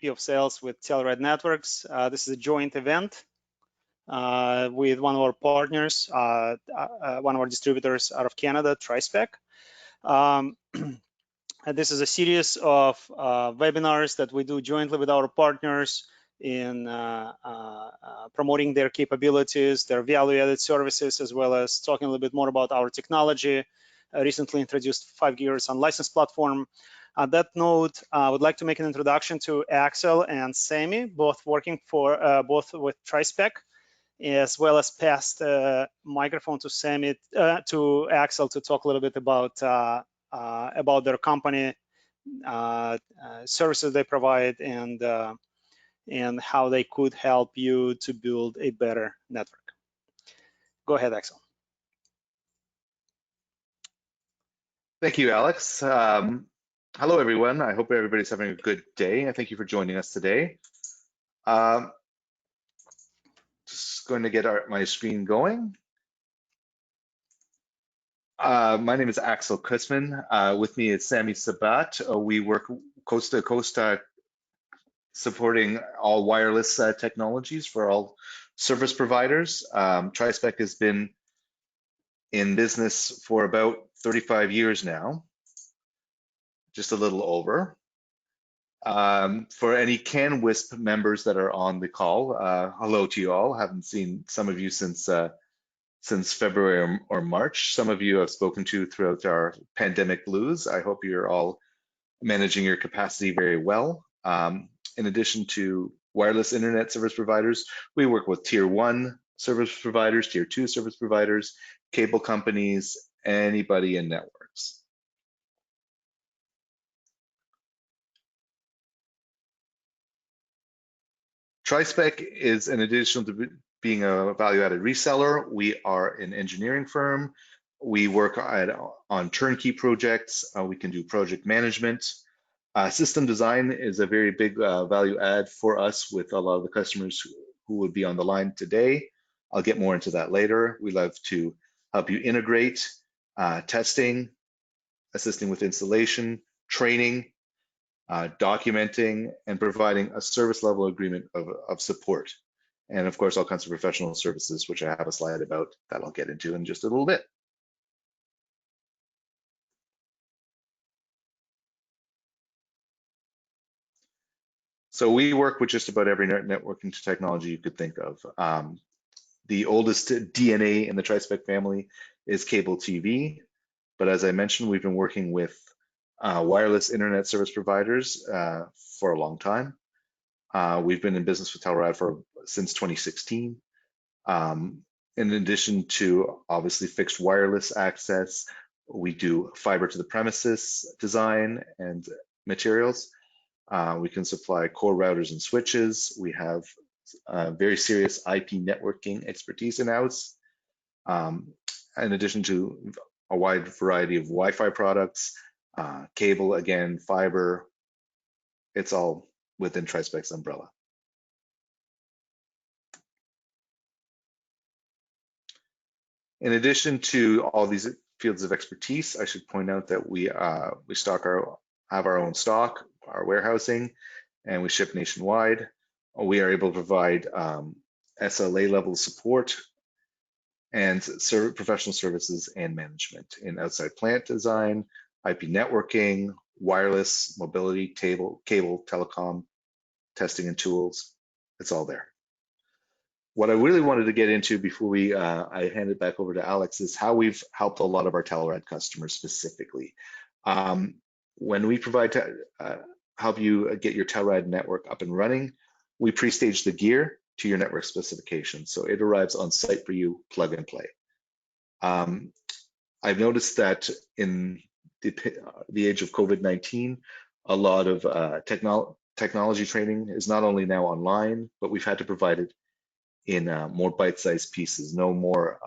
VP of Sales with Telrad Networks. This is a joint event with one of our partners, one of our distributors out of Canada, Trispec. This is a series of webinars that we do jointly with our partners in promoting their capabilities, their value-added services, as well as talking a little bit more about our technology. Recently introduced 5 GHz unlicensed platform. On that note, I would like to make an introduction to Axel and Sammy, both working for both with Trispec, as well as pass the microphone to Sammy, to Axel, to talk a little bit about their company, services they provide, and how they could help you to build a better network. Go ahead, Axel. Thank you, Alex. Hello, everyone. I hope everybody's having a good day, and thank you for joining us today. Just going to get my screen going. My name is Axel Kutzman. With me is Sammy Sabat. We work coast to coast supporting all wireless technologies for all service providers. Trispec has been in business for about 35 years now, just a little over. For any CanWISP members that are on the call, hello to you all. Haven't seen some of you since February or March. Some of you have spoken to throughout our pandemic blues. I hope you're all managing your capacity very well. In addition to wireless internet service providers, we work with tier 1 service providers, tier 2 service providers, cable companies, anybody in networks. Trispec is, in addition to being a value-added reseller, we are an engineering firm. We work on turnkey projects. We can do project management. System design is a very big value add for us with a lot of the customers who would be on the line today. I'll get more into that later. We love to help you integrate, testing, assisting with installation, training, documenting, and providing a service level agreement of support. And of course, all kinds of professional services, which I have a slide about that I'll get into in just a little bit. So we work with just about every networking technology you could think of. The oldest DNA in the Trispec family is cable TV. But as I mentioned, we've been working with wireless internet service providers for a long time. We've been in business with Telrad since 2016. In addition to obviously fixed wireless access, we do fiber to the premises design and materials. We can supply core routers and switches. We have very serious IP networking expertise in-house. In addition to a wide variety of Wi-Fi products, cable, again, fiber, it's all within Trispec's umbrella. In addition to all these fields of expertise, I should point out that we have our own stock, our warehousing, and we ship nationwide. We are able to provide SLA level support and professional services and management in outside plant design, IP networking, wireless, mobility, cable, telecom, testing and tools. It's all there. What I really wanted to get into before I hand it back over to Alex is how we've helped a lot of our Telrad customers specifically. When we provide help you get your Telrad network up and running, we pre-stage the gear to your network specifications. So it arrives on site for you, plug and play. I've noticed that in the age of COVID-19, a lot of technology training is not only now online, but we've had to provide it in more bite-sized pieces. No more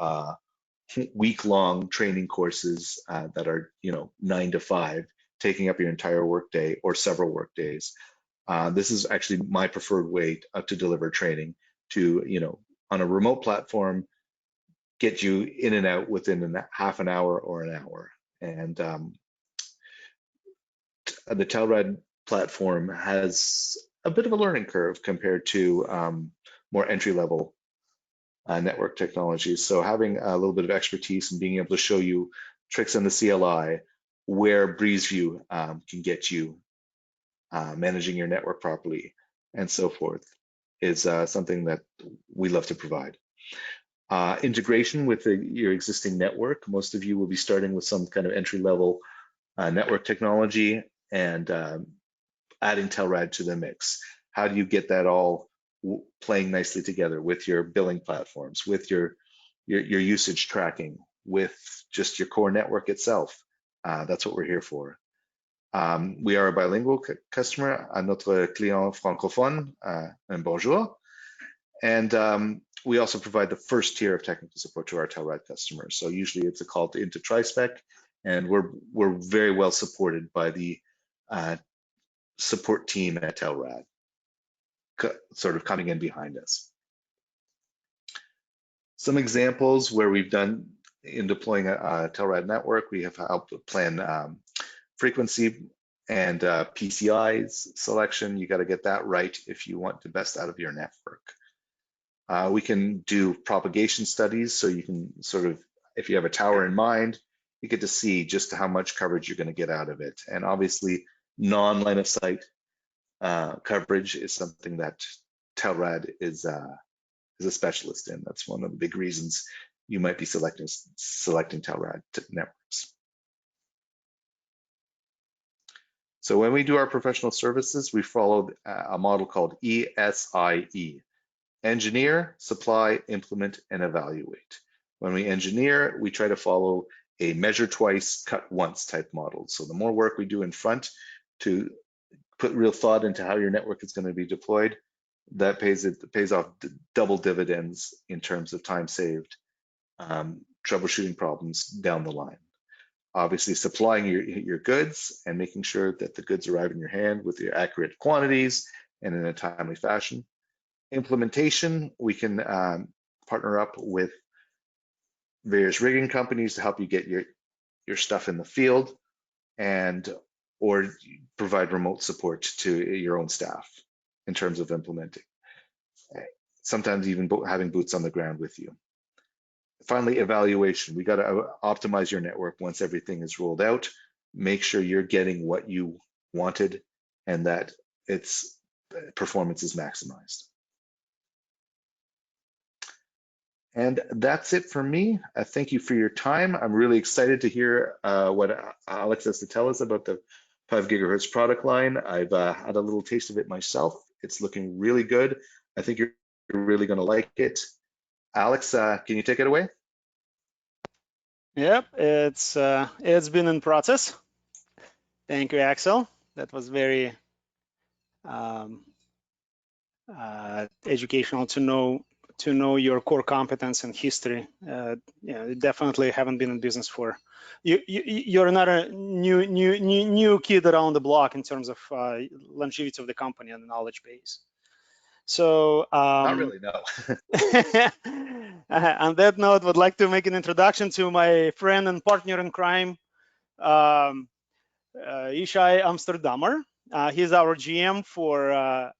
week-long training courses that are 9 to 5, taking up your entire workday or several work days. This is actually my preferred way to deliver training to, on a remote platform, get you in and out within half an hour or an hour. And the Telrad platform has a bit of a learning curve compared to more entry-level network technologies. So having a little bit of expertise and being able to show you tricks in the CLI where BreezeVIEW can get you managing your network properly and so forth is something that we love to provide. Integration with your existing network. Most of you will be starting with some kind of entry-level network technology and adding Telrad to the mix. How do you get that all playing nicely together with your billing platforms, with your usage tracking, with just your core network itself? That's what we're here for. We are a bilingual customer, à notre client francophone, un bonjour. And we also provide the first tier of technical support to our Telrad customers. So usually it's a call into Trispec, and we're very well supported by the support team at Telrad, sort of coming in behind us. Some examples where we've done in deploying a Telrad network, we have helped plan frequency and PCIs selection. You got to get that right if you want the best out of your network. We can do propagation studies, so you can sort of, if you have a tower in mind, you get to see just how much coverage you're going to get out of it. And obviously, non-line of sight coverage is something that Telrad is a specialist in. That's one of the big reasons you might be selecting Telrad networks. So when we do our professional services, we follow a model called ESIE. Engineer, supply, implement, and evaluate. When we engineer, we try to follow a measure twice, cut once type model. So the more work we do in front to put real thought into how your network is going to be deployed, that pays off double dividends in terms of time saved, troubleshooting problems down the line. Obviously, supplying your goods and making sure that the goods arrive in your hand with your accurate quantities and in a timely fashion. Implementation, we can partner up with various rigging companies to help you get your stuff in the field, and or provide remote support to your own staff in terms of implementing. Sometimes even having boots on the ground with you. Finally, evaluation. We got to optimize your network once everything is rolled out. Make sure you're getting what you wanted and that its performance is maximized. And that's it for me. Thank you for your time. I'm really excited to hear what Alex has to tell us about the 5 gigahertz product line. I've had a little taste of it myself. It's looking really good. I think you're really going to like it. Alex, can you take it away? Yep, it's been in process. Thank you, Axel. That was very educational to know your core competence and history. You definitely haven't been in business for. You're not a new kid around the block in terms of longevity of the company and the knowledge base. So Not really, no. On that note, would like to make an introduction to my friend and partner in crime, Ishai Amsterdamer. He's our GM for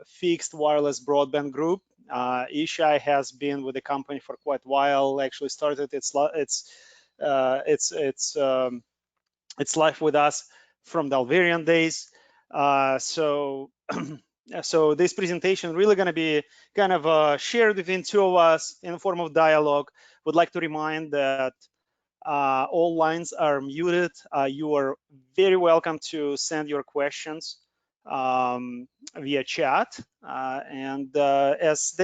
fixed wireless broadband group. Ishai has been with the company for quite a while. Actually, started its life with us from the Alvarian days. So this presentation really going to be kind of shared between two of us in the form of dialogue. Would like to remind that all lines are muted. You are very welcome to send your questions via chat, and as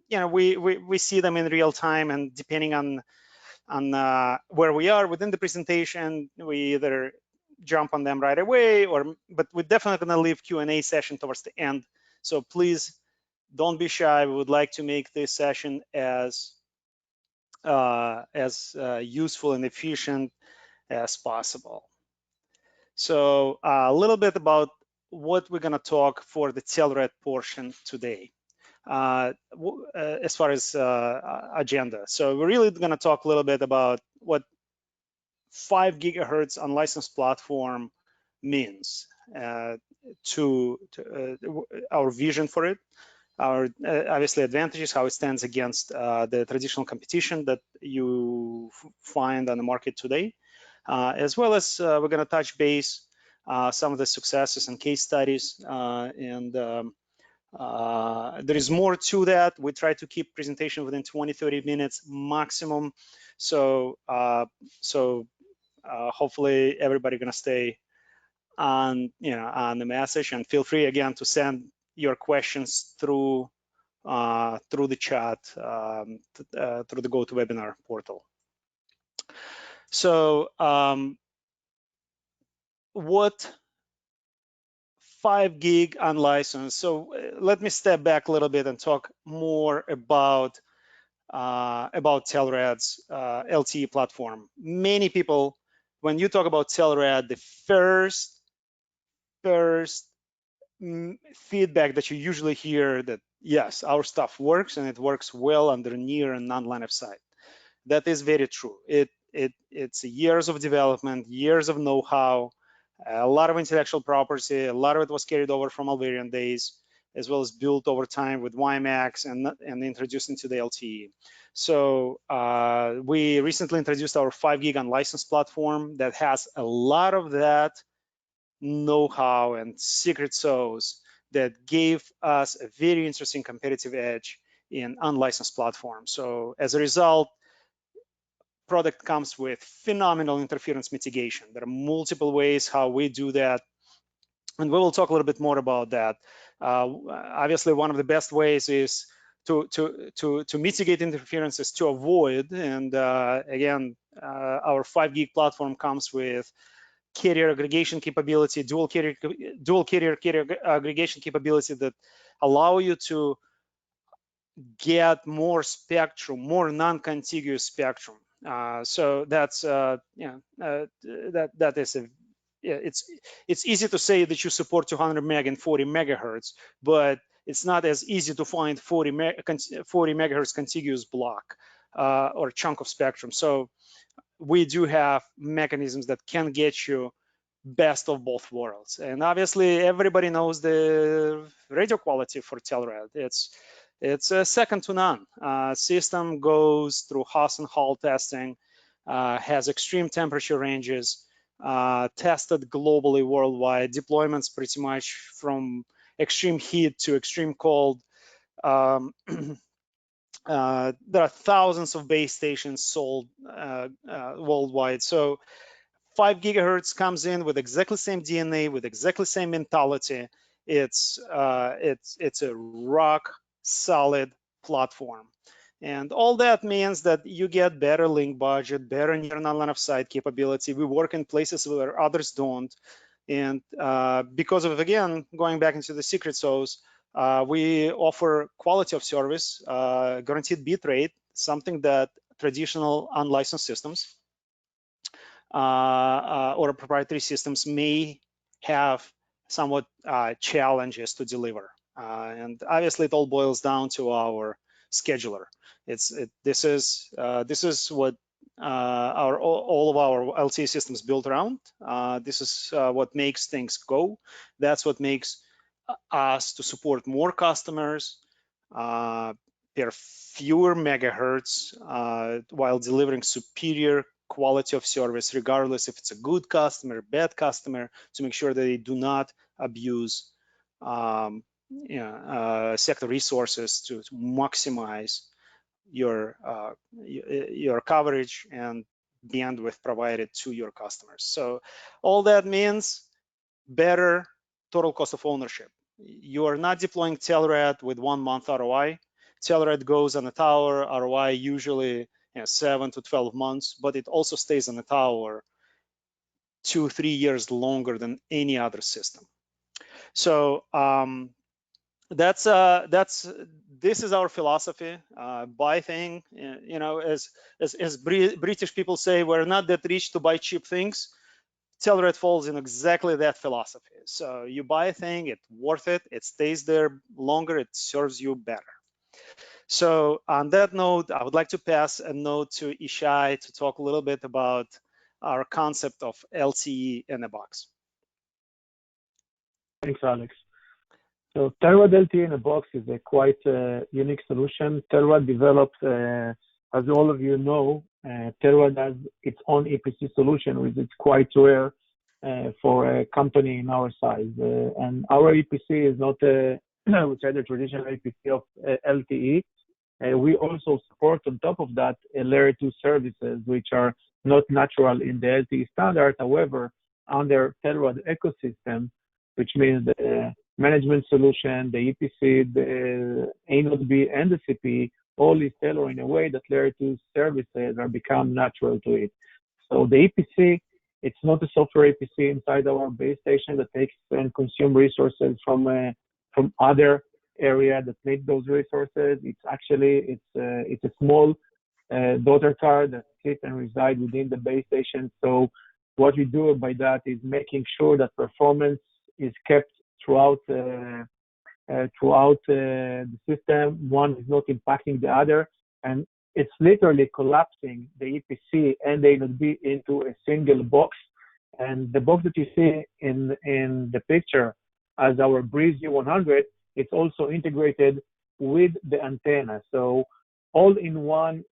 we see them in real time, and depending on where we are within the presentation, we either jump on them right away, but we're definitely going to leave Q&A session towards the end. So please don't be shy. We would like to make this session as useful and efficient as possible. So a little bit about what we're going to talk for the Telrad portion today. As far as agenda. So we're really going to talk a little bit about what 5 gigahertz unlicensed platform means, our vision for it, our obviously advantages, how it stands against the traditional competition that you find on the market today, as well as we're going to touch base some of the successes and case studies, and there is more to that. We try to keep presentation within 20-30 minutes maximum, so hopefully everybody going to stay on on the message, and feel free again to send your questions through the chat, through the GoToWebinar portal. So what 5 gig unlicensed? So let me step back a little bit and talk more about Telrad's LTE platform. Many people, when you talk about Telrad, the first feedback that you usually hear that yes, our stuff works and it works well under near and non-line of sight. That is very true. It's years of development, years of know-how, a lot of intellectual property. A lot of it was carried over from Alvarian days, as well as built over time with WiMAX and introduced into the LTE. So we recently introduced our 5 gig unlicensed platform that has a lot of that know-how and secret sauce that gave us a very interesting competitive edge in unlicensed platforms. So as a result, product comes with phenomenal interference mitigation. There are multiple ways how we do that, and we will talk a little bit more about that. Obviously, one of the best ways is to mitigate interferences, to avoid, and again, our 5 gig platform comes with carrier aggregation capability, dual carrier aggregation capability that allow you to get more spectrum, more non-contiguous spectrum. So that's that is it's easy to say that you support 200 meg and 40 megahertz, but it's not as easy to find 40 megahertz contiguous block or chunk of spectrum. So we do have mechanisms that can get you best of both worlds. And obviously everybody knows the radio quality for Telrad. It's second to none. System goes through Haas and Hall testing, has extreme temperature ranges, tested globally worldwide, deployments pretty much from extreme heat to extreme cold. There are thousands of base stations sold worldwide. So 5 gigahertz comes in with exactly same DNA, with exactly same mentality. It's a rock solid platform, and all that means that you get better link budget, better near non-line of sight capability. We work in places where others don't, and because of, again, going back into the secret sauce, we offer quality of service, guaranteed bit rate, something that traditional unlicensed systems or proprietary systems may have somewhat challenges to deliver. And obviously it all boils down to our scheduler. This is what all of our LTE systems built around. This is what makes things go. That's what makes us to support more customers per fewer megahertz while delivering superior quality of service, regardless if it's a good customer, bad customer, to make sure that they do not abuse sector resources to maximize your coverage and bandwidth provided to your customers. So all that means better total cost of ownership. You are not deploying Telrad with 1 month ROI. Telrad goes on a tower, ROI usually 7 to 12 months, but it also stays on the tower 2-3 years longer than any other system. So this is our philosophy. Buy thing, as British people say, we're not that rich to buy cheap things. Telrad falls in exactly that philosophy. So you buy a thing, it's worth it, it stays there longer, it serves you better. So on that note, I would like to pass a note to Ishai to talk a little bit about our concept of LTE in a box. Thanks, Alex. So Telrad LTE in a box is a quite unique solution. Telrad developed, as all of you know, Telrad has its own EPC solution, which is quite rare for a company in our size. And our EPC is not, I would say, the traditional EPC of LTE. We also support, on top of that, layer 2 services, which are not natural in the LTE standard. However, under Telrad ecosystem, which means the management solution, the EPC, the A.B, and the CPE, all is tailored in a way that layer 2 services are become natural to it. So the EPC, it's not a software EPC inside our base station that takes and consume resources from other area that need those resources. It's actually, it's a small daughter card that sits and resides within the base station. So what we do by that is making sure that performance is kept throughout the system. One is not impacting the other, and it's literally collapsing the EPC and the A.B into a single box. And the box that you see in the picture as our BreezeVIEW 100, it's also integrated with the antenna. So all in one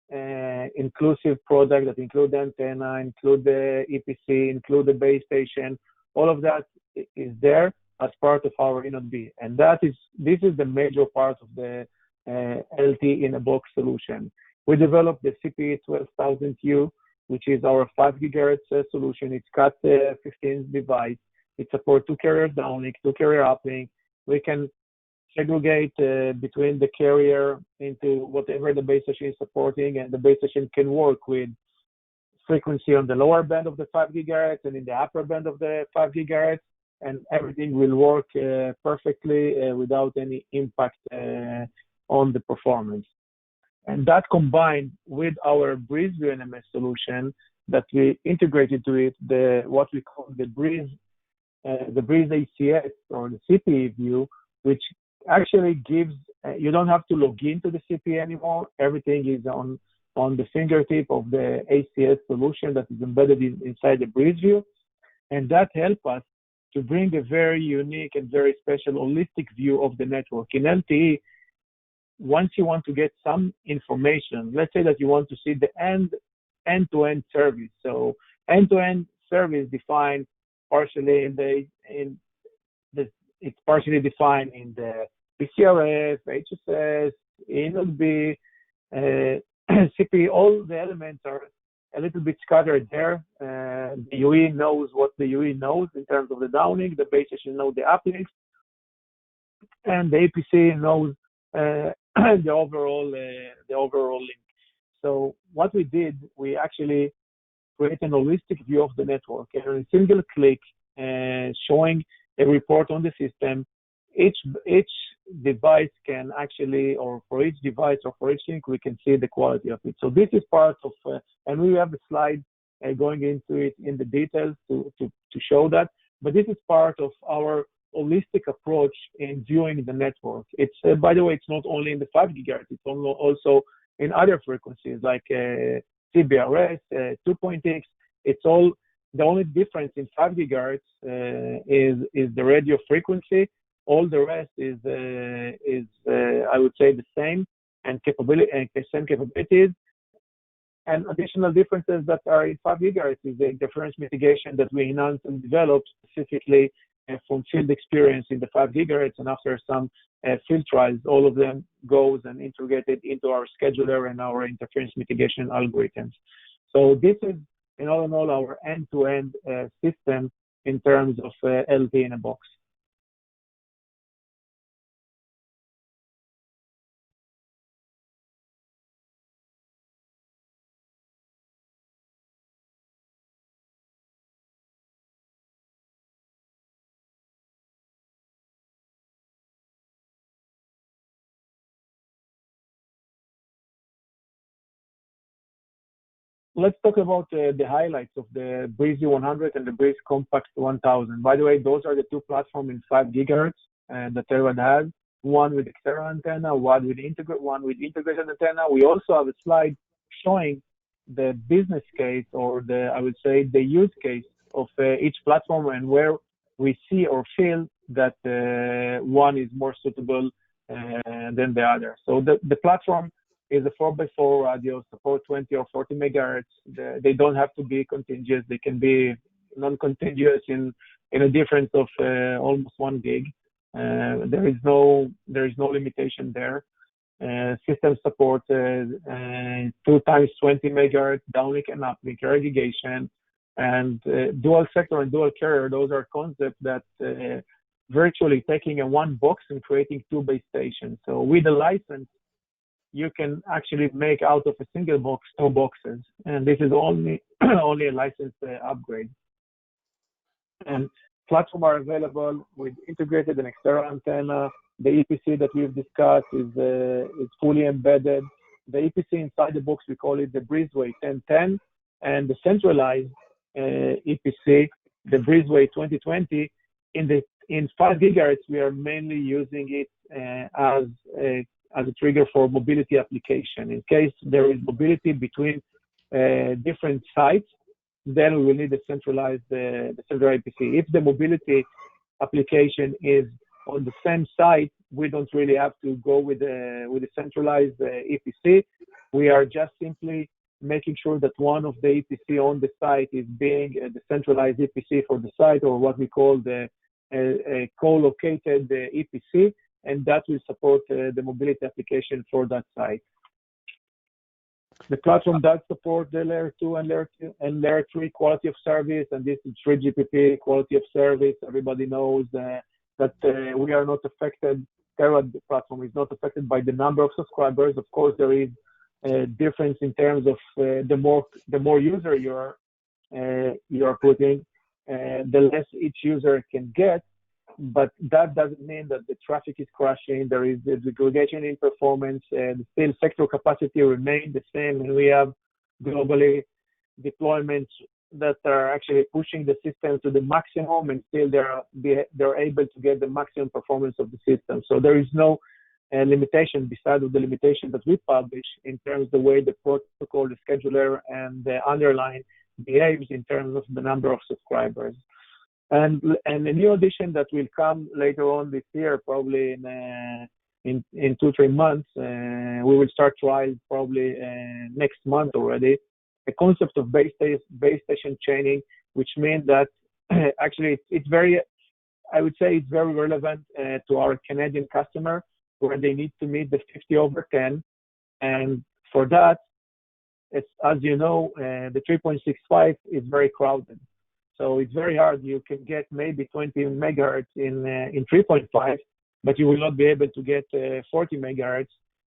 inclusive product that include the antenna, include the EPC, include the base station, all of that is there as part of our A.B. And this is the major part of the LTE in a box solution. We developed the CPE 12000U, which is our 5 GHz solution. It's Cat 15 device. It supports 2 carrier downlink, 2 carrier uplink. We can segregate between the carrier into whatever the base station is supporting, and the base station can work with frequency on the lower band of the 5 GHz and in the upper band of the 5 GHz, and everything will work perfectly without any impact on the performance. And that combined with our BreezeVIEW NMS solution that we integrated to it, what we call the Breeze ACS or the CPE view, which actually gives, you don't have to log into the CPE anymore. Everything is on the fingertip of the ACS solution that is embedded inside the BreezeVIEW. And that helps us to bring a very unique and very special holistic view of the network. In LTE, once you want to get some information, let's say that you want to see the end-to-end service. So end-to-end service defined partially it's partially defined in the PCRF, HSS, A.B, CPE. All the elements are a little bit scattered there. The UE knows what the UE knows in terms of the downlink. The base station knows the uplinks, and the APC knows the overall link. So what we did, we actually create an holistic view of the network, and in a single click, showing a report on the system. Each device can actually, or for each device or for each link, we can see the quality of it. So this is part of, and we have a slide going into it in the details to show that. But this is part of our holistic approach in viewing the network. It's by the way, it's not only in the 5 GHz, it's also in other frequencies like CBRS, 2.x. It's all, the only difference in 5 GHz is the radio frequency. All the rest is I would say the same and same capabilities. And additional differences that are in 5 GHz is the interference mitigation that we enhanced and developed specifically from field experience in the 5 GHz. And after some field trials, all of them goes and integrated into our scheduler and our interference mitigation algorithms. So this is, in all our end-to-end system in terms of LTE in a box. Let's talk about the highlights of the BreezeVIEW 100 and the Breeze Compact 1000. By the way, those are the two platforms in 5 GHz that Telrad has. One with external antenna, one with integrated antenna. We also have a slide showing the business case, or I would say the use case of each platform, and where we see or feel that one is more suitable than the other. So the platform is a 4x4 radio, support 20 or 40 megahertz. They don't have to be contiguous. They can be non-contiguous in a difference of almost 1 gig. There is no limitation there. System support 2 times 20 megahertz downlink and uplink aggregation, and dual sector and dual carrier. Those are concepts that virtually taking a one box and creating 2 base stations. So with a license, you can actually make out of a single box 2 boxes, and this is only only a license upgrade. And platforms are available with integrated and external antenna. The EPC that we've discussed is fully embedded. The EPC inside the box, we call it the BreezeVIEW 1010, and the centralized EPC, the BreezeVIEW 2020. In 5 gigahertz, we are mainly using it as a trigger for mobility application. In case there is mobility between different sites, then we will need the centralized EPC. If the mobility application is on the same site, we don't really have to go with the centralized EPC. We are just simply making sure that one of the EPC on the site is being the centralized EPC for the site, or what we call the co-located EPC, and that will support the mobility application for that site. The platform does support the layer 2 and layer 3 quality of service, and this is 3GPP quality of service. Everybody knows that we are not affected. Telrad platform is not affected by the number of subscribers. Of course, there is a difference in terms of the more user you are putting, the less each user can get. But that doesn't mean that the traffic is crashing. There is a degradation in performance, and still sector capacity remains the same. And we have globally deployments that are actually pushing the system to the maximum, and still they're able to get the maximum performance of the system. So there is no limitation besides the limitation that we publish in terms of the way the protocol, the scheduler, and the underline behaves in terms of the number of subscribers. And a new addition that will come later on this year, probably in 2-3 months, we will start trials probably next month already. The concept of base station chaining, which means that actually it's very, I would say it's very relevant to our Canadian customer, where they need to meet the 50/10, and for that, it's, as you know, the 3.65 is very crowded. So it's very hard. You can get maybe 20 megahertz in 3.5, but you will not be able to get 40 megahertz.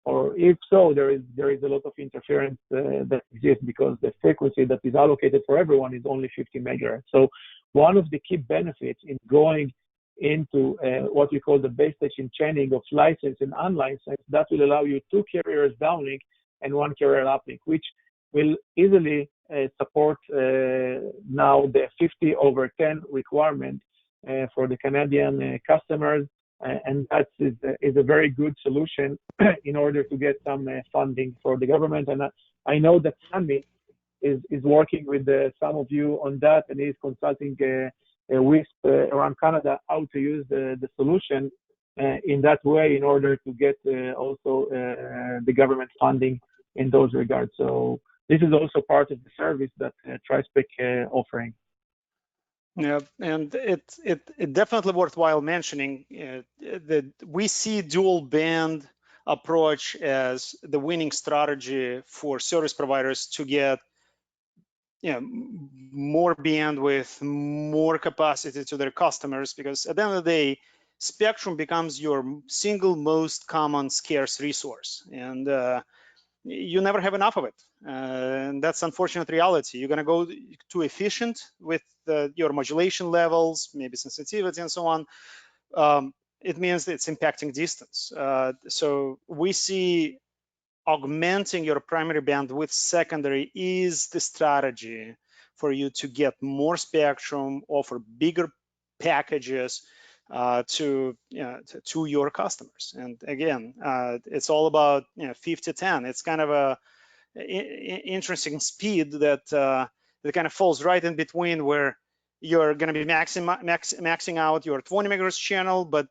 Or if so, there is a lot of interference that exists, because the frequency that is allocated for everyone is only 50 megahertz. So one of the key benefits in going into what we call the base station chaining of licensed and unlicensed, that will allow you 2 carriers downlink and 1 carrier uplink, which will easily support now the 50/10 requirement for the Canadian customers, and that is a very good solution in order to get some funding for the government. And I know that Sammy is working with some of you on that, and is consulting with around Canada how to use the solution in that way in order to get also the government funding in those regards. So this is also part of the service that Trispec offering. Yeah, and it definitely worthwhile mentioning that we see dual band approach as the winning strategy for service providers to get more bandwidth, more capacity to their customers, because at the end of the day, spectrum becomes your single most common scarce resource, and you never have enough of it. And that's unfortunate reality. You're going to go too efficient with your modulation levels, maybe sensitivity and so on. It means it's impacting distance. So we see augmenting your primary band with secondary is the strategy for you to get more spectrum, offer bigger packages to your customers. And again, it's all about 50/10. It's kind of a interesting speed that kind of falls right in between, where you're going to be maxing out your 20 megahertz channel, but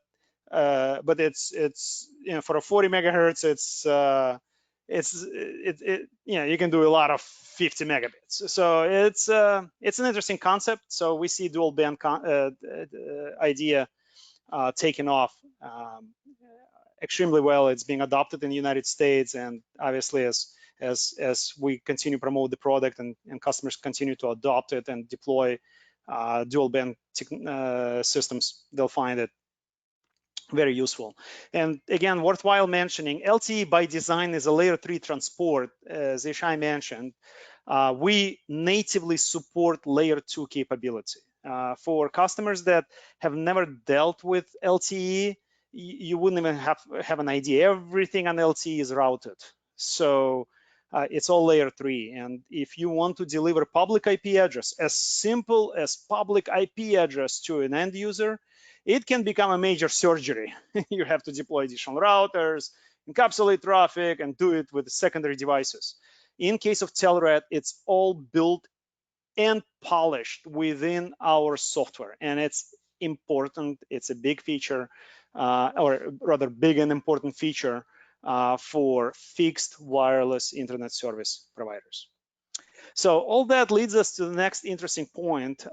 it's for a 40 megahertz, you can do a lot of 50 megabits. So it's an interesting concept. So we see dual band idea taking off extremely well. It's being adopted in the United States, and obviously as we continue to promote the product and customers continue to adopt it and deploy dual band systems, they'll find it very useful. And again, worthwhile mentioning, LTE by design is a layer 3 transport, as Ishai mentioned. We natively support layer 2 capability. For customers that have never dealt with LTE, you wouldn't even have an idea. Everything on LTE is routed. So it's all layer 3. And if you want to deliver public IP address, as simple as public IP address to an end user, it can become a major surgery. You have to deploy additional routers, encapsulate traffic, and do it with secondary devices. In case of Telrad, it's all built and polished within our software, and it's important. It's a big feature, or rather big and important feature for fixed wireless internet service providers. So all that leads us to the next interesting point.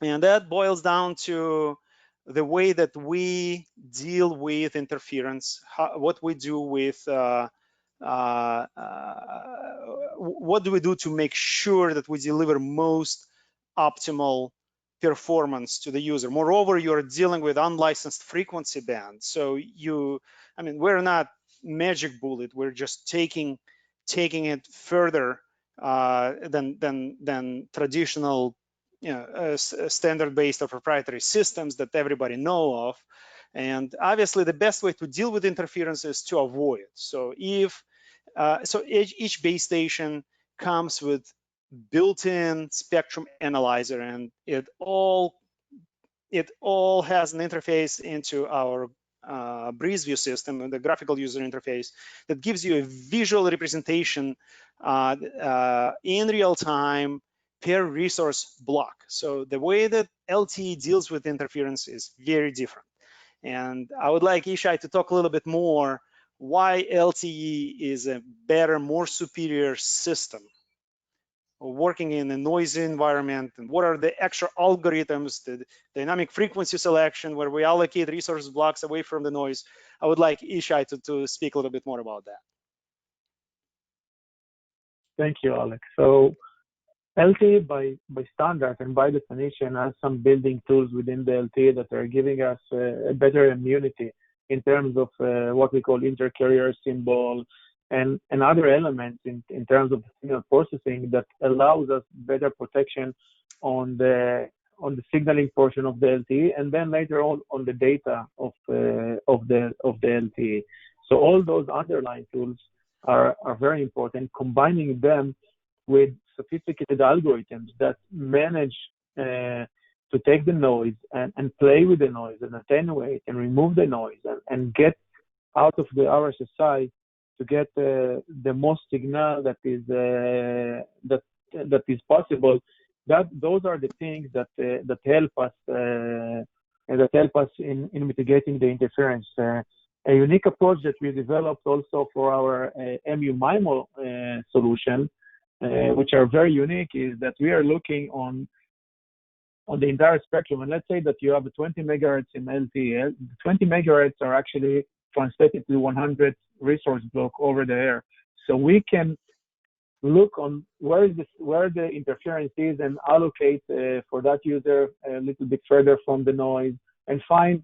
And that boils down to the way that we deal with interference, what we do with, what do we do to make sure that we deliver most optimal performance to the user. Moreover, you're dealing with unlicensed frequency band. So we're not magic bullet. We're just taking it further than traditional standard-based or proprietary systems that everybody know of. And obviously the best way to deal with interference is to avoid it. So each base station comes with built-in spectrum analyzer, and it all has an interface into our BreezeVIEW system, and the graphical user interface that gives you a visual representation in real time per resource block. So the way that LTE deals with interference is very different. And I would like Ishai to talk a little bit more why LTE is a better, more superior system working in a noisy environment, and what are the extra algorithms, the dynamic frequency selection, where we allocate resource blocks away from the noise. I would like Ishai to speak a little bit more about that. Thank you, Alex. So LTE by standard and by definition has some building tools within the LTE that are giving us a better immunity in terms of what we call intercarrier symbol and other elements in terms of signal processing that allows us better protection on the signaling portion of the LTE, and then later on the data of the LTE. So all those underlying tools are very important. Combining them with sophisticated algorithms that manage to take the noise and play with the noise and attenuate and remove the noise and get out of the RSSI to get the most signal that is possible. Those are the things that help us in mitigating the interference. A unique approach that we developed also for our MU-MIMO solution, which are very unique, is that we are looking on the entire spectrum. And let's say that you have a 20 megahertz in LTE. 20 megahertz are actually translated to 100 resource block over the air. So we can look on where the interference is and allocate for that user a little bit further from the noise and try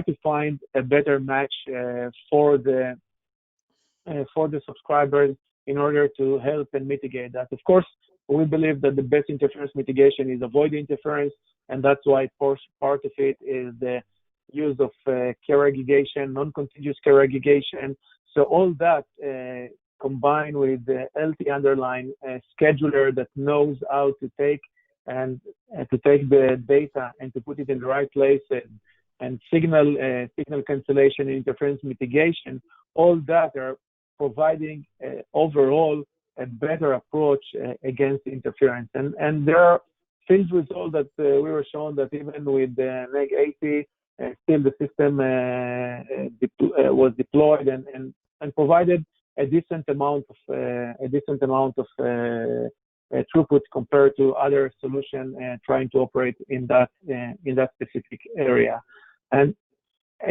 to find a better match for the subscribers in order to help and mitigate that. Of course, we believe that the best interference mitigation is avoid interference, and that's why part of it is the use of carrier aggregation, non-contiguous carrier aggregation. So all that combined with the LTE underlying scheduler that knows how to take the data and to put it in the right places, and signal cancellation and interference mitigation, all that are providing overall a better approach against interference. And there are field result that we were shown that even with NEG 80, still the system was deployed and provided a decent amount of throughput compared to other solutions trying to operate in that specific area. And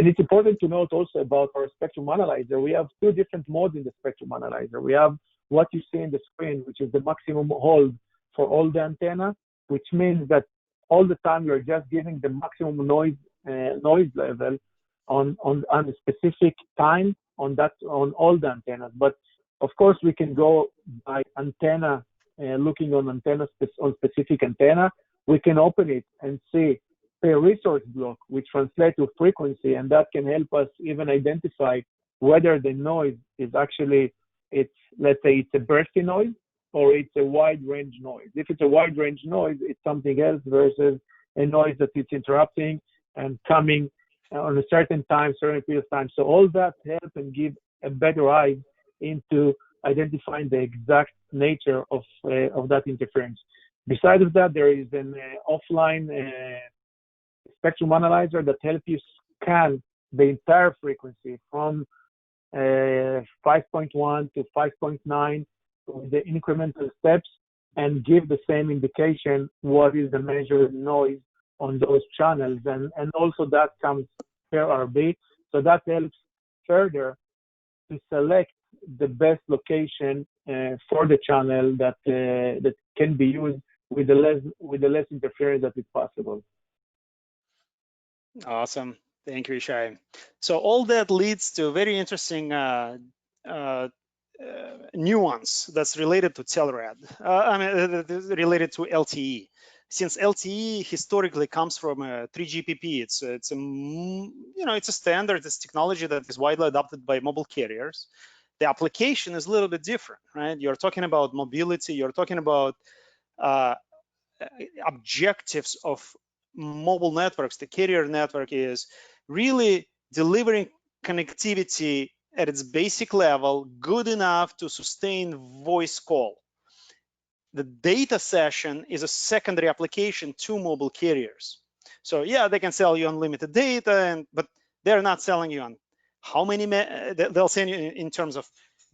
it's important to note also about our spectrum analyzer. We have two different modes in the spectrum analyzer. We have what you see in the screen, which is the maximum hold for all the antenna, which means that all the time you're just giving the maximum noise level on a specific time on all the antennas. But of course, we can go by antenna, looking on specific antenna. We can open it and see a resource block, which translates to frequency, and that can help us even identify whether the noise is actually, let's say it's a bursty noise or it's a wide range noise. If it's a wide range noise, it's something else versus a noise that it's interrupting and coming on a certain time, certain period of time. So all that helps and give a better eye into identifying the exact nature of that interference. Besides of that, there is an offline spectrum analyzer that helps you scan the entire frequency from 5.1 to 5.9 with the incremental steps and give the same indication what is the measured noise on those channels. And also that comes per RB. So that helps further to select the best location for the channel that can be used with the less interference that is possible. Awesome. Thank you, Ishai. So all that leads to a very interesting nuance that's related to Telrad. Related to LTE. Since LTE historically comes from 3GPP, it's a standard, it's technology that is widely adopted by mobile carriers. The application is a little bit different, right? You're talking about mobility, you're talking about objectives of mobile networks. The carrier network is really delivering connectivity at its basic level, good enough to sustain voice call. The data session is a secondary application to mobile carriers. So yeah, they can sell you unlimited data, but they're not selling you on how many, they'll sell you in terms of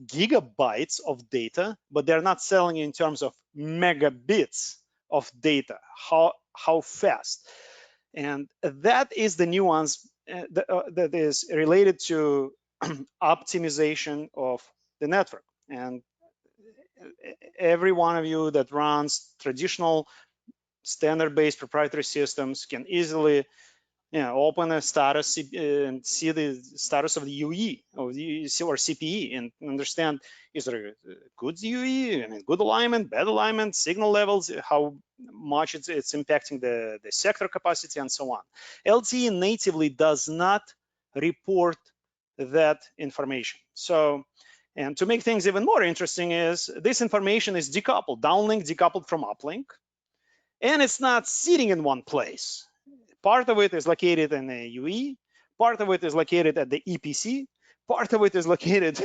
gigabytes of data, but they're not selling you in terms of megabits of data, how fast. And that is the nuance that is related to optimization of the network. And every one of you that runs traditional standard-based proprietary systems can easily open a status and see the status of the UE or CPE and understand, is there a good UE, good alignment, bad alignment, signal levels, how much it's impacting the sector capacity, and so on. LTE natively does not report that information. So, and to make things even more interesting is this information is decoupled, downlink decoupled from uplink, and it's not sitting in one place. Part of it is located in the UE, part of it is located at the EPC, part of it is located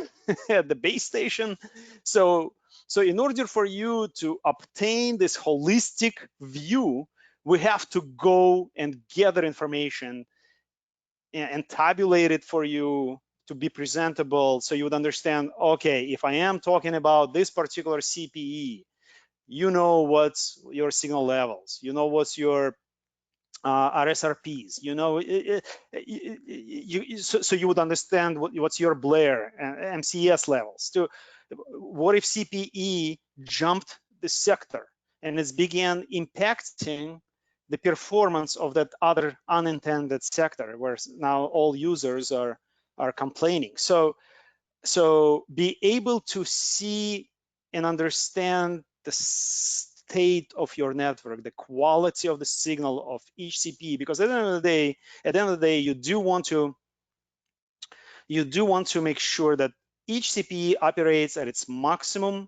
at the base station. So in order for you to obtain this holistic view, we have to go and gather information and tabulate it for you to be presentable, so you would understand, okay, if I am talking about this particular CPE, you know what's your signal levels, you know what's your RSRPs, so you would understand what's your Blair and MCS levels. What if CPE jumped the sector and it began impacting the performance of that other unintended sector, where now all users are complaining. So be able to see and understand the state of your network, the quality of the signal of each CPE, because at the end of the day, you do want to make sure that each CPE operates at its maximum,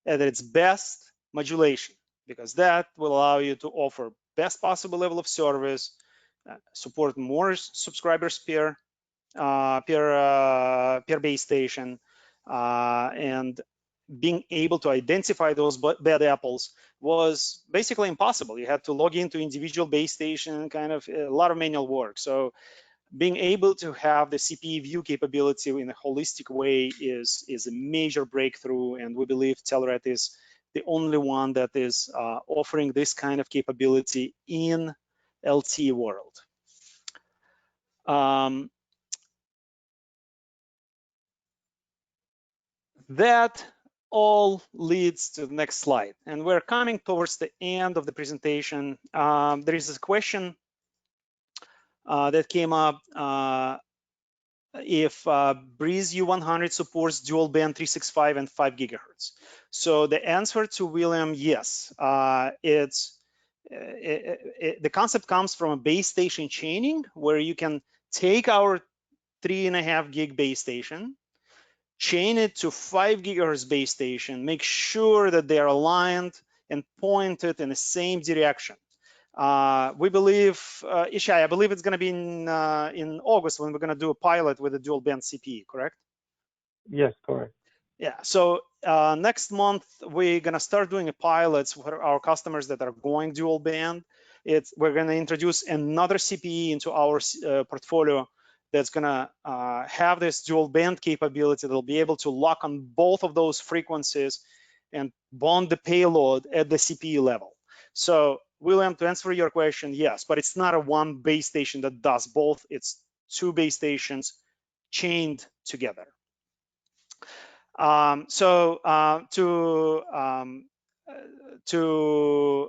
at its best modulation, because that will allow you to offer best possible level of service, support more subscribers per base station, and being able to identify those bad apples was basically impossible. You had to log into individual base station, kind of a lot of manual work. So being able to have the CPE view capability in a holistic way is a major breakthrough, and we believe Telrad is the only one that is offering this kind of capability in LTE world. That all leads to the next slide, and we're coming towards the end of the presentation. There is a question that came up if BreezeVIEW 100 supports dual band 365 and 5 gigahertz. So the answer to William, yes. The concept comes from a base station chaining, where you can take our 3.5 gig base station, chain it to 5 gigahertz base station, make sure that they are aligned and pointed in the same direction. We believe, Ishai, I believe it's going to be in August when we're going to do a pilot with a dual band CPE, correct? Yes, correct. Yeah, so next month we're going to start doing pilots for our customers that are going dual band. We're going to introduce another CPE into our portfolio that's going to have this dual band capability that'll be able to lock on both of those frequencies and bond the payload at the CPE level. So William, to answer your question, yes, but it's not a one base station that does both. It's two base stations chained together. To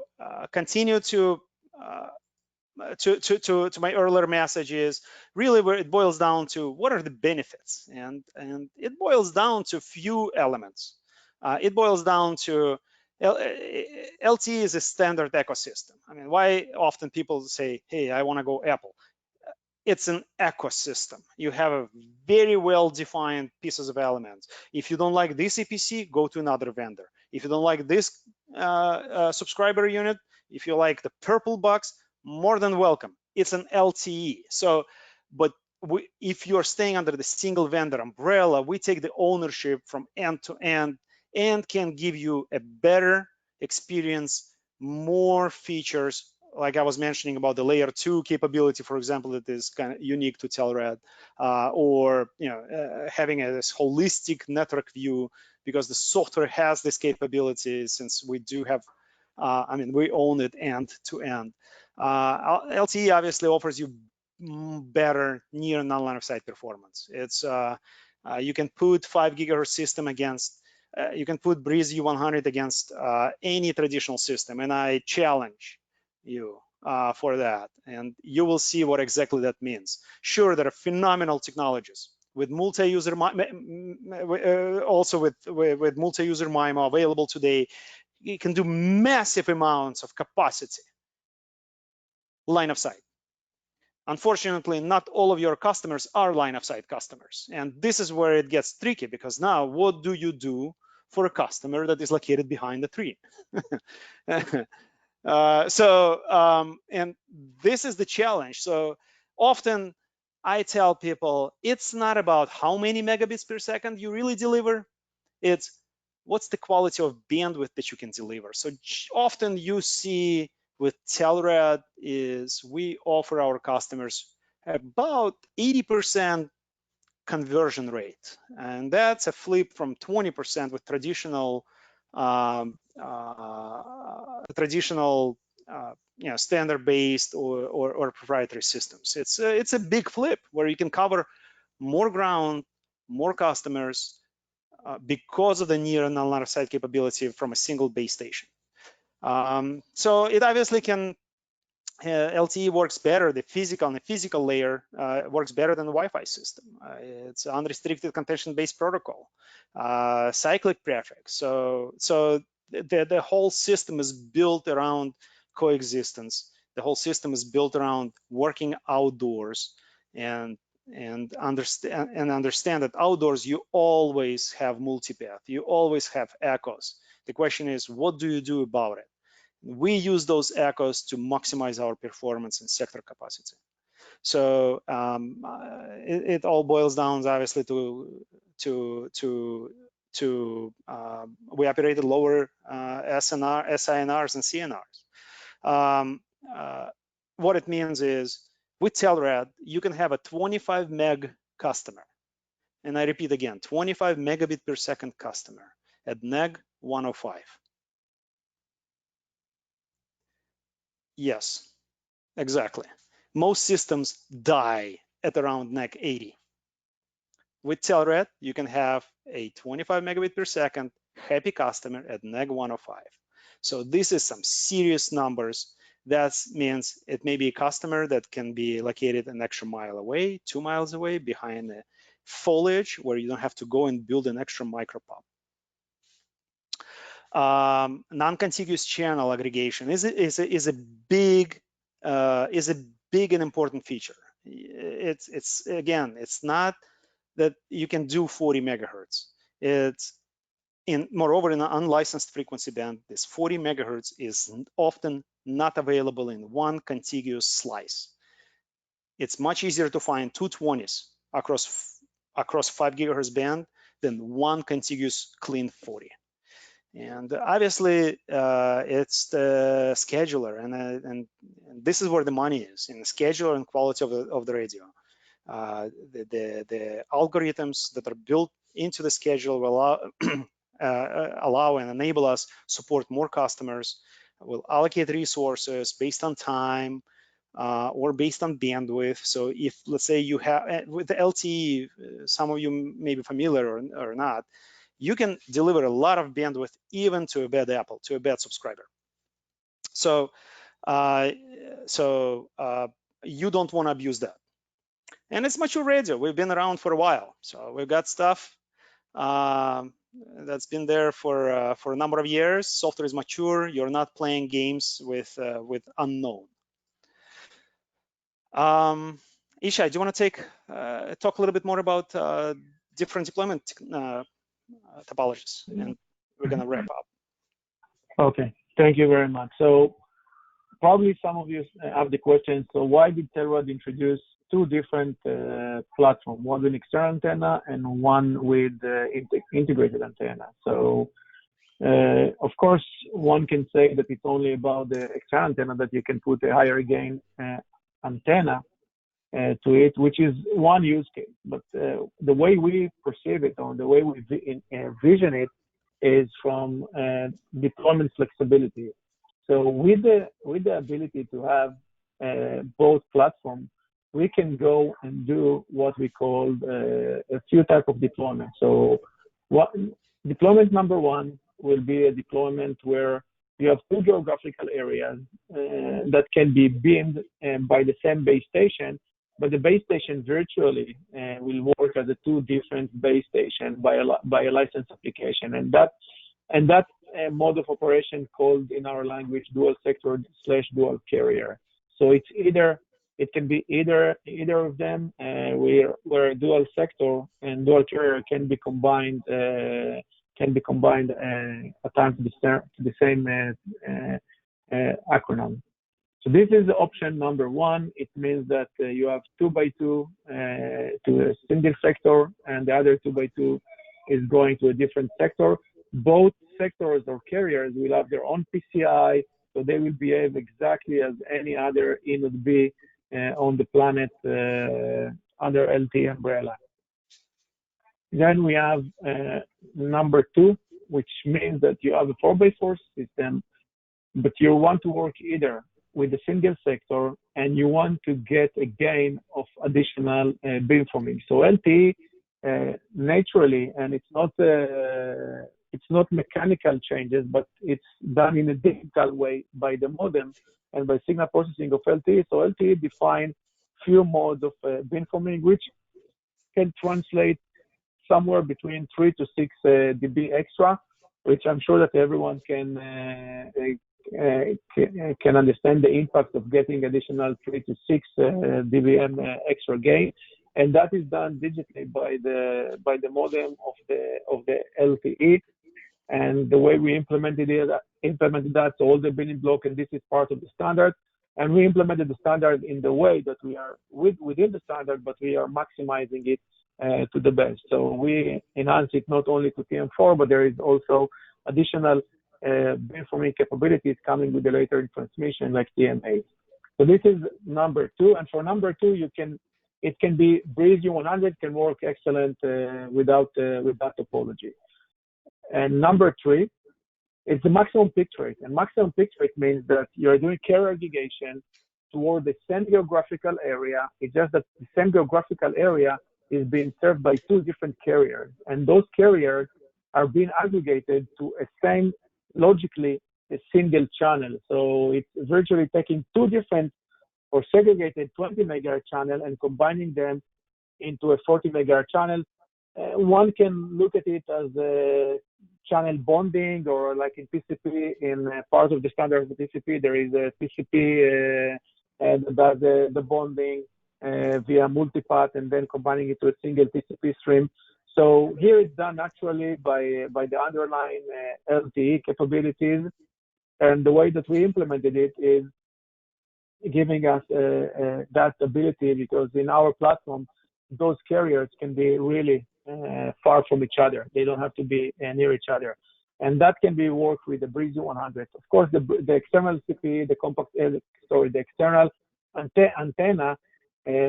continue to my earlier messages, really where it boils down to what are the benefits, and it boils down to few elements. It boils down to LTE is a standard ecosystem. I mean, why often people say, hey, I want to go Apple? It's an ecosystem. You have a very well-defined pieces of elements. If you don't like this EPC, go to another vendor. If you don't like this subscriber unit, if you like the purple box, more than welcome. It's an LTE. So, but if you're staying under the single vendor umbrella, we take the ownership from end to end and can give you a better experience, more features, like I was mentioning about the layer 2 capability, for example, that is kind of unique to Telrad, or having this holistic network view, because the software has this capability, since we do have, I mean, we own it end to end. LTE obviously offers you better near non-line of sight performance. It's you can put 5 gigahertz system against, you can put BreezeVIEW 100 against any traditional system, and I challenge you for that, and you will see what exactly that means. Sure, there are phenomenal technologies with multi-user, also with multi-user MIMO available today. You can do massive amounts of capacity line of sight. Unfortunately, not all of your customers are line of sight customers, and this is where it gets tricky, because now what do you do for a customer that is located behind the tree? And this is the challenge. So often I tell people, it's not about how many megabits per second you really deliver, it's what's the quality of bandwidth that you can deliver. So often you see with Telrad is we offer our customers about 80% conversion rate, and that's a flip from 20% with traditional standard-based or proprietary systems. It's a big flip where you can cover more ground, more customers, because of the near and non-line of sight capability from a single base station. So it obviously can, LTE works better, the physical layer works better than the Wi-Fi system. It's unrestricted contention-based protocol, cyclic prefix. So the whole system is built around coexistence. The whole system is built around working outdoors, and understand that outdoors you always have multipath, you always have echoes. The question is, what do you do about it? We use those echoes to maximize our performance and sector capacity. So it all boils down obviously to we operated lower SINRs and CNRs. What it means is with Telrad, you can have a 25 meg customer. And I repeat again, 25 megabit per second customer at neg 105. Yes, exactly. Most systems die at around neg 80. With Telrad, you can have a 25 megabit per second happy customer at neg 105. So this is some serious numbers. That means it may be a customer that can be located an extra mile away, 2 miles away, behind the foliage, where you don't have to go and build an extra micropop. Non-contiguous channel aggregation is a big and important feature. It's again, it's not that you can do 40 megahertz. Moreover, in an unlicensed frequency band, this 40 megahertz is often not available in one contiguous slice. It's much easier to find 220s across 5 gigahertz band than one contiguous clean 40. And obviously, it's the scheduler, and this is where the money is, in the scheduler and quality of the radio. The algorithms that are built into the schedule will allow and enable us support more customers, will allocate resources based on time or based on bandwidth. So if, let's say, you have, with the LTE, some of you may be familiar or not, you can deliver a lot of bandwidth even to a bad Apple, to a bad subscriber. So, you don't want to abuse that. And it's mature radio. We've been around for a while, so we've got stuff that's been there for a number of years. Software is mature. You're not playing games with unknown. Ishai, do you want to talk a little bit more about different deployment topologies, and we're going to wrap up. Okay, thank you very much. So probably some of you have the question, so why did Telrad introduce two different platforms, one with external antenna and one with integrated antenna? So of course, one can say that it's only about the external antenna, that you can put a higher gain antenna to it, which is one use case. But the way we perceive it, or the way we envision it, is from deployment flexibility. So with the ability to have both platforms, we can go and do what we call a few types of deployment. So deployment number one will be a deployment where you have two geographical areas that can be beamed by the same base station, but the base station virtually will work as a two different base stations by a license application. And that mode of operation called in our language dual sector / dual carrier. So it can be either of them, where dual sector and dual carrier can be combined at times to the same acronym. So this is option number one. It means that you have 2x2 to a single sector, and the other 2x2 is going to a different sector. Both sectors or carriers will have their own PCI, so they will behave exactly as any other in would be on the planet under LTE umbrella. Then we have number two, which means that you have a 4x4 system, but you want to work either with a single sector and you want to get a gain of additional beamforming. So LTE naturally, and it's not mechanical changes, but it's done in a digital way by the modem and by signal processing of LTE. So LTE defines few modes of beamforming, which can translate somewhere between 3 to 6 dB extra, which I'm sure that everyone can understand the impact of getting additional 3 to 6 dBm extra gain, and that is done digitally by the modem of the LTE. And the way we implemented that, so all the building block, and this is part of the standard. And we implemented the standard in the way that we are within the standard, but we are maximizing it to the best. So we enhance it not only to TM4, but there is also additional beamforming capabilities coming with the later transmission like TMA. So this is number 2, and for number 2, it can be BreezeView 100 can work excellent without topology. And number 3, it's the maximum pitch rate, and maximum pitch rate means that you're doing carrier aggregation toward the same geographical area. It's just that the same geographical area is being served by 2 different carriers, and those carriers are being aggregated to a same, logically, a single channel. So it's virtually taking 2 different or segregated 20 megahertz channel and combining them into a 40 megahertz channel. One can look at it as a channel bonding, or like in TCP, in part of the standard of the TCP, there is a TCP that the bonding via multipath and then combining it to a single TCP stream. So here it's done naturally by the underlying LTE capabilities. And the way that we implemented it is giving us that ability, because in our platform, those carriers can be really far from each other. They don't have to be near each other. And that can be worked with the BreezeView 100. Of course, the external CPE, the external antenna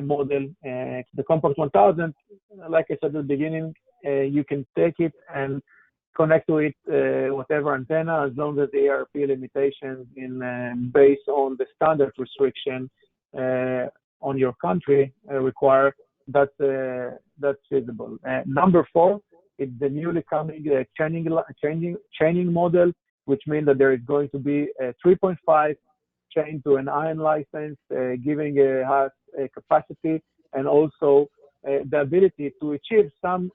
model, the Compact 1000, like I said at the beginning, you can take it and connect to it whatever antenna, as long as the ARP limitations based on the standard restriction on your country require, that's feasible. Number 4 is the newly coming chaining model, which means that there is going to be a 3.5 chain to an iron license, giving us a capacity and also the ability to achieve some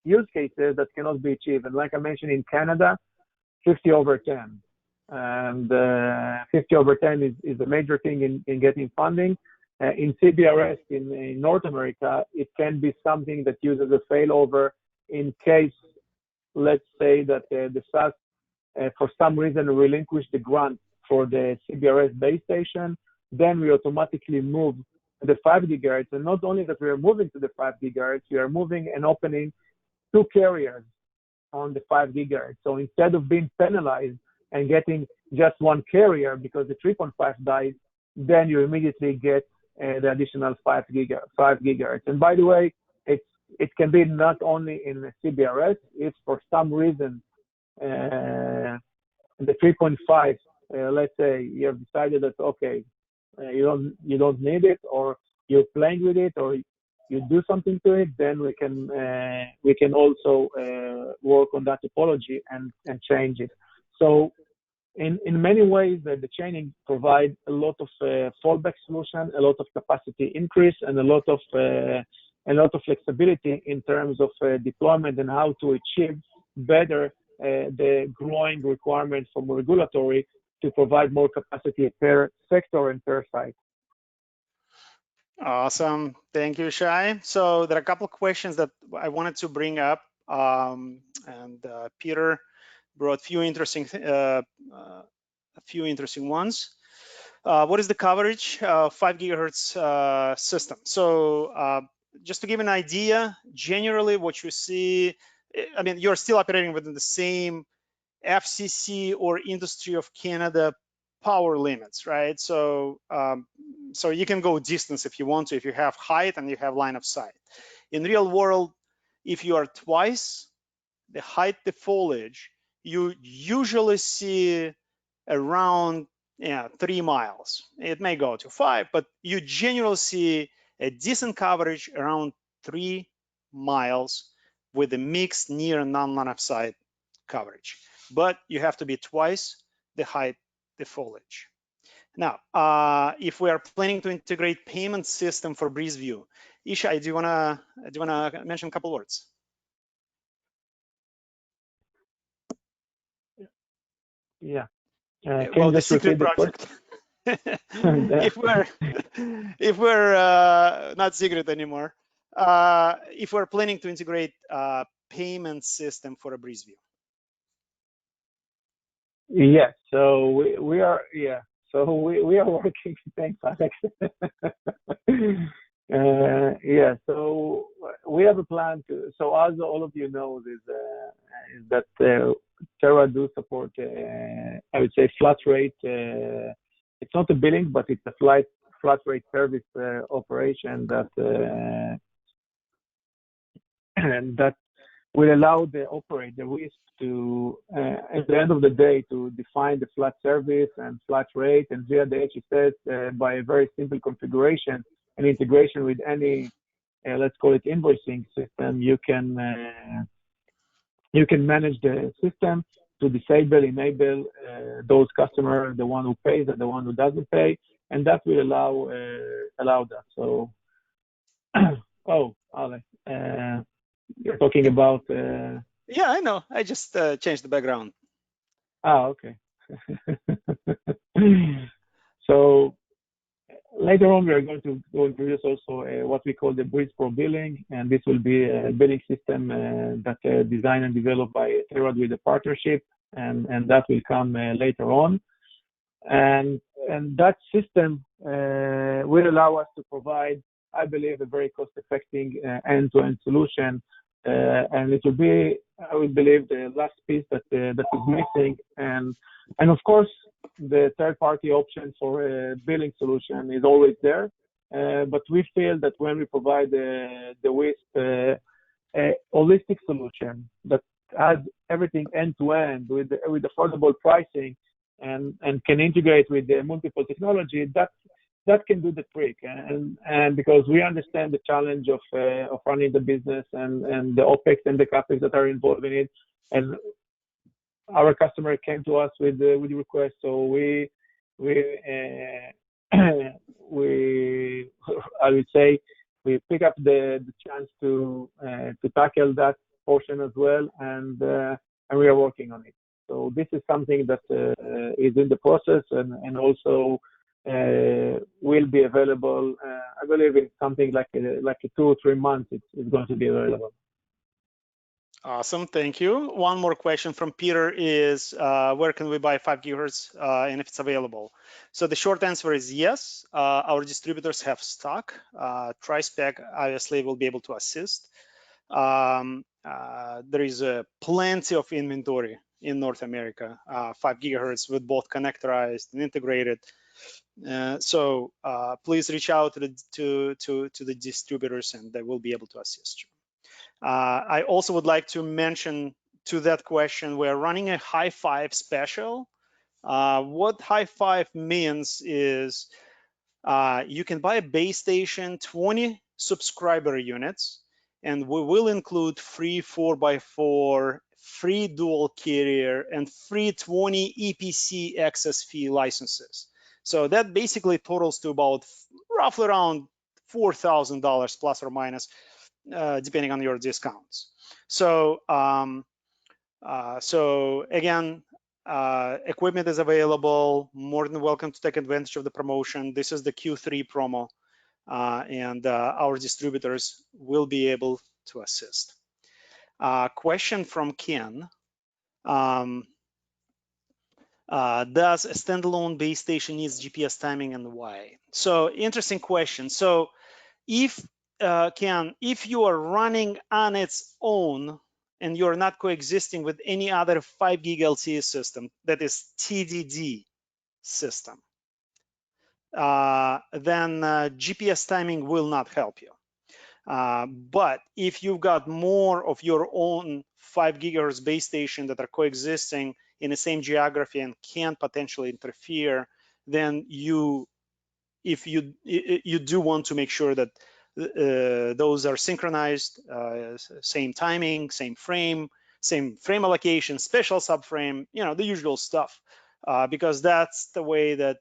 use cases that cannot be achieved. And like I mentioned, in Canada, 50/10. And 50/10 is a major thing in getting funding. In CBRS in North America, it can be something that uses a failover in case, let's say that the SAS for some reason relinquish the grant for the CBRS base station, then we automatically move to the 5 gigahertz. And not only that we are moving to the 5 gigahertz, we are moving and opening 2 carriers on the 5 gigahertz. So instead of being penalized and getting just 1 carrier because the 3.5 dies, then you immediately get the additional 5 gigahertz. And by the way, it can be not only in the CBRS. If for some reason the 3.5, let's say you have decided that okay, you don't need it, or you're playing with it, or you do something to it, then we can also work on that topology and change it. So in many ways, the chaining provides a lot of fallback solution, a lot of capacity increase, and a lot of flexibility in terms of deployment and how to achieve better the growing requirements from regulatory to provide more capacity per sector and per site. Awesome. Thank you, Shai. So there are a couple of questions that I wanted to bring up, and Peter brought a few interesting ones. What is the coverage of 5 gigahertz system? So just to give an idea, generally what you see, I mean, you're still operating within the same FCC or Industry of Canada power limits, right? So so you can go distance if you want to, if you have height and you have line of sight. In real world, if you are twice the height the foliage, you usually see around 3 miles. It may go to 5, but you generally see a decent coverage around 3 miles with a mixed near and non-line of sight coverage. But you have to be twice the height the foliage. Now, if we are planning to integrate payment system for BreezeVIEW, Ishai, do you wanna mention a couple words? Yeah. Well, the secret project. if we're not secret anymore, if we're planning to integrate a payment system for a BreezeVIEW. Yes. So we are. Yeah. So we are working. Thanks, Alex. Yeah, so we have a plan to. So as all of you know, is that Telrad do support, I would say, flat rate. It's not a billing, but it's a flat rate service operation that and that will allow the operator, the WISP, to at the end of the day to define the flat service and flat rate, and via the HSS by a very simple configuration and integration with any let's call it invoicing system, you can manage the system to disable, enable those customers, the one who pays and the one who doesn't pay, and that will allow that. So, oh, Ale, you're talking about. Yeah, I know. I just changed the background. Okay. So later on, we are going to introduce also what we call the BreezeVIEW billing, and this will be a billing system that designed and developed by Telrad with a partnership, and that will come later on. And that system will allow us to provide, I believe, a very cost-effective end-to-end solution. And it will be, I would believe, the last piece that is missing. And of course, the third-party option for a billing solution is always there. But we feel that when we provide the WISP a holistic solution that has everything end-to-end with affordable pricing and can integrate with the multiple technology, that can do the trick. And because we understand the challenge of running the business and the OPEX and the CAPEX that are involved in it, and our customer came to us with the request, so we I would say we pick up the chance to tackle that portion as well, and we are working on it. So this is something that is in the process and also will be available. I believe in something like 2 or 3 months. It's going to be available. Awesome, thank you. One more question from Peter is, where can we buy 5 gigahertz and if it's available? So the short answer is yes. Our distributors have stock. Trispec obviously will be able to assist. There is plenty of inventory in North America, 5 gigahertz with both connectorized and integrated. So please reach out to the distributors and they will be able to assist you. I also would like to mention to that question, we're running a high five special. What high five means is you can buy a base station, 20 subscriber units, and we will include free 4x4, free dual carrier, and free 20 EPC access fee licenses. So that basically totals to about roughly around $4,000 plus or minus, depending on your discounts. So, so again, equipment is available. More than welcome to take advantage of the promotion. This is the Q3 promo, and our distributors will be able to assist. Question from Ken. Does a standalone base station needs GPS timing and why? So interesting question. So if Ken, if you are running on its own and you're not coexisting with any other 5 gig LTE system that is TDD system, then GPS timing will not help you. But if you've got more of your own 5 gigahertz base station that are coexisting in the same geography and can potentially interfere, then if you do want to make sure that those are synchronized, same timing, same frame allocation, special subframe, you know, the usual stuff, because that's the way that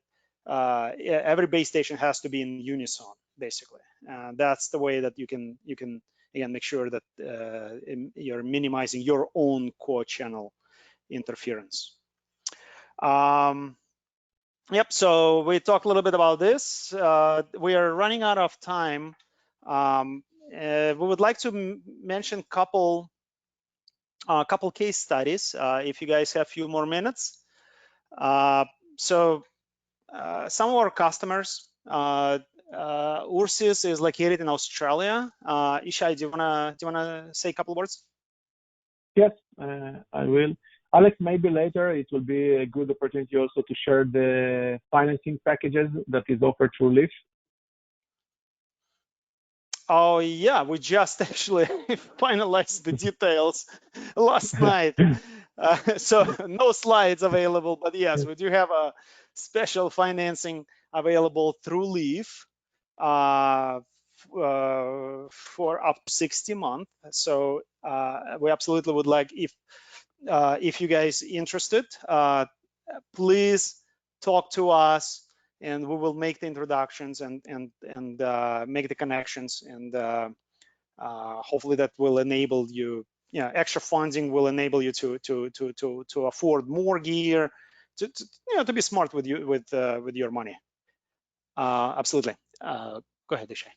every base station has to be in unison, basically. That's the way that you can again make sure that you're minimizing your own core channel interference. Yep, so we talked a little bit about this. We are running out of time. We would like to mention a couple case studies if you guys have a few more minutes. So some of our customers Ursus is located in Australia. Ishai, do you wanna say a couple words? Yes, I will. Alex, maybe later it will be a good opportunity also to share the financing packages that is offered through Leaf. Oh yeah, we just actually finalized the details last night. So no slides available, but yes, we do have a special financing available through Leaf for up to 60 months. So we absolutely would like, if you guys interested, please talk to us, and we will make the introductions and make the connections, and hopefully that will enable you. Extra funding will enable you to afford more gear, to be smart with your money. Absolutely. Go ahead, Ishai.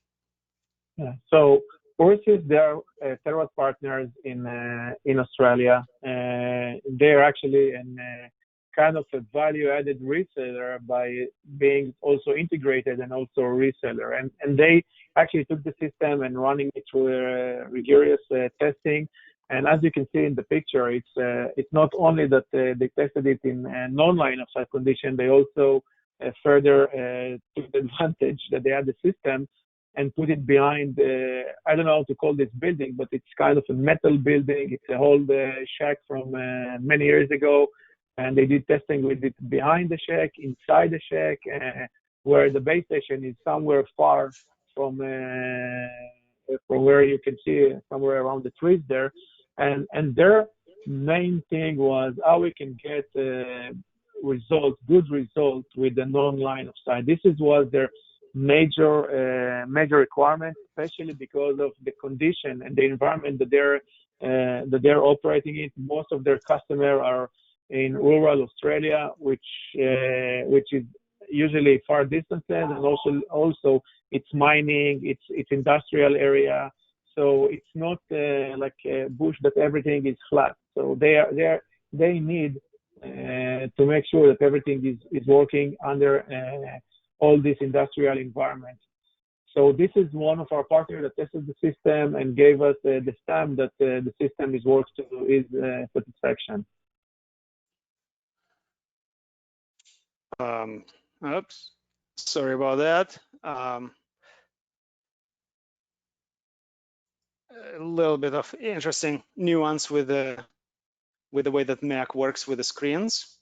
Yeah. So Ursus, they are Telrad partners in Australia. They're actually in kind of a value-added reseller by being also integrated and also a reseller. And they actually took the system and running it through rigorous testing. And as you can see in the picture, it's not only that they tested it in non-line of sight condition, they also further took the advantage that they had the system and put it behind, I don't know how to call this building, but it's kind of a metal building. It's a whole shack from many years ago. And they did testing with it behind the shack, inside the shack, where the base station is somewhere far from where you can see, somewhere around the trees there. And their main thing was how we can get good results with the non-line of sight. This was their major requirement, especially because of the condition and the environment that they're operating in. Most of their customers are in rural Australia, which is usually far distances, and also it's mining, it's industrial area, so it's not like a bush that everything is flat. So they need to make sure that everything is working under all this industrial environment. So this is one of our partners that tested the system and gave us the stamp that the system is works to his satisfaction. Oops, sorry about that. A little bit of interesting nuance with the way that Mac works with the screens.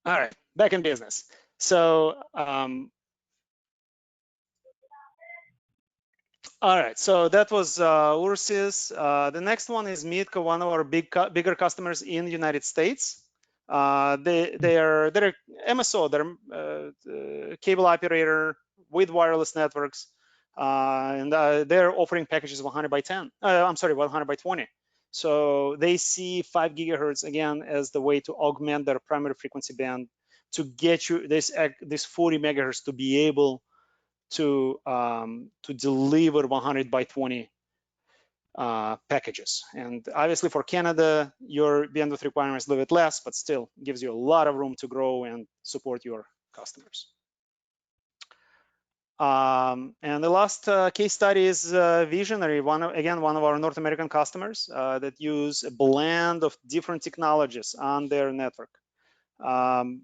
All right, back in business. So, all right, so that was Ursus. The next one is Mitko, one of our bigger customers in the United States. They're MSO, they're cable operator with wireless networks, and they're offering packages of 100 by 10. I'm sorry, 100 by 20. So they see 5 gigahertz again as the way to augment their primary frequency band to get you this 40 megahertz to be able to deliver 100 by 20 packages. And obviously for Canada, your bandwidth requirement is a little bit less, but still gives you a lot of room to grow and support your customers. And the last case study is Visionary, one of our North American customers that use a blend of different technologies on their network. And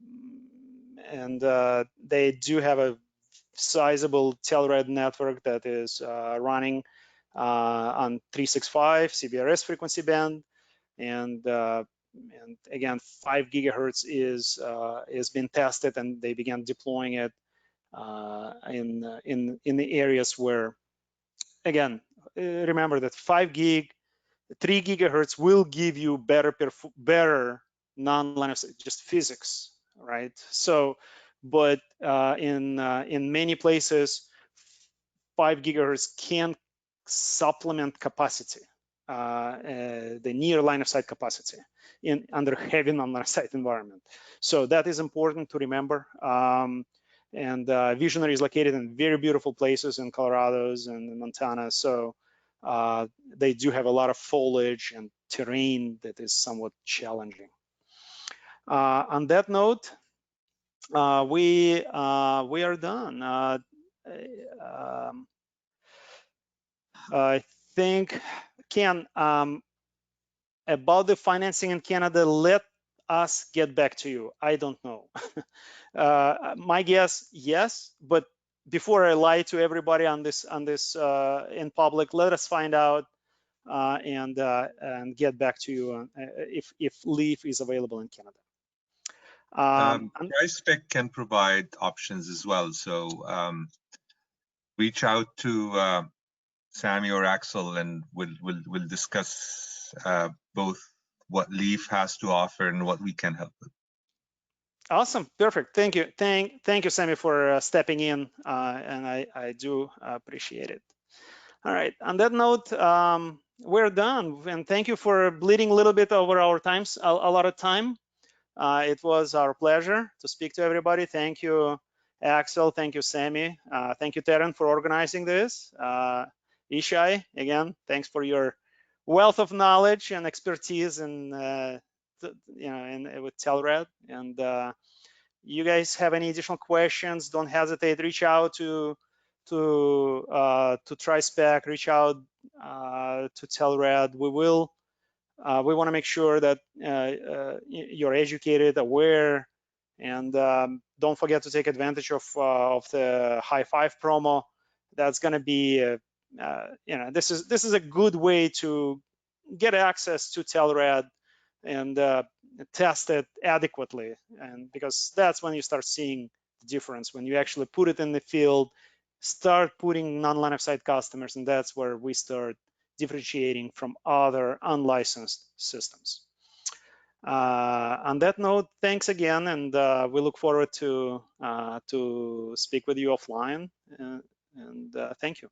they do have a sizable Telrad network that is running on 365 CBRS frequency band, and again 5 gigahertz is being tested, and they began deploying it in the areas where, again, remember that 5 gig, 3 gigahertz will give you better non-line of sight, just physics, right? So, but in many places, 5 gigahertz can supplement capacity, the near line of sight capacity under heavy non-line of sight environment. So that is important to remember. And Visionary is located in very beautiful places in Colorado's and Montana. So they do have a lot of foliage and terrain that is somewhat challenging. On that note, we are done. I think, Ken, about the financing in Canada, let us get back to you. I don't know. My guess, yes, but before I lie to everybody on this in public, let us find out and get back to you if Leaf is available in Canada. Trispec can provide options as well. So reach out to Sammy or Axel, and we'll discuss both what Leaf has to offer and what we can help with. Awesome, perfect. Thank you, thank you, Sammy, for stepping in, and I do appreciate it. All right. On that note, we're done, and thank you for bleeding a little bit over our times, a lot of time. It was our pleasure to speak to everybody. Thank you, Axel. Thank you, Sammy. Thank you, Terran, for organizing this. Ishai, again, thanks for your wealth of knowledge and expertise in, with Telrad. And you guys have any additional questions, don't hesitate. Reach out to Trispec, reach out to Telrad. We want to make sure that you're educated, aware, and don't forget to take advantage of the high five promo. That's going to be, this is a good way to get access to Telrad and test it adequately, and because that's when you start seeing the difference, when you actually put it in the field, start putting non-line of sight customers, and that's where we start differentiating from other unlicensed systems. On that note, thanks again, and we look forward to speak with you offline, and thank you.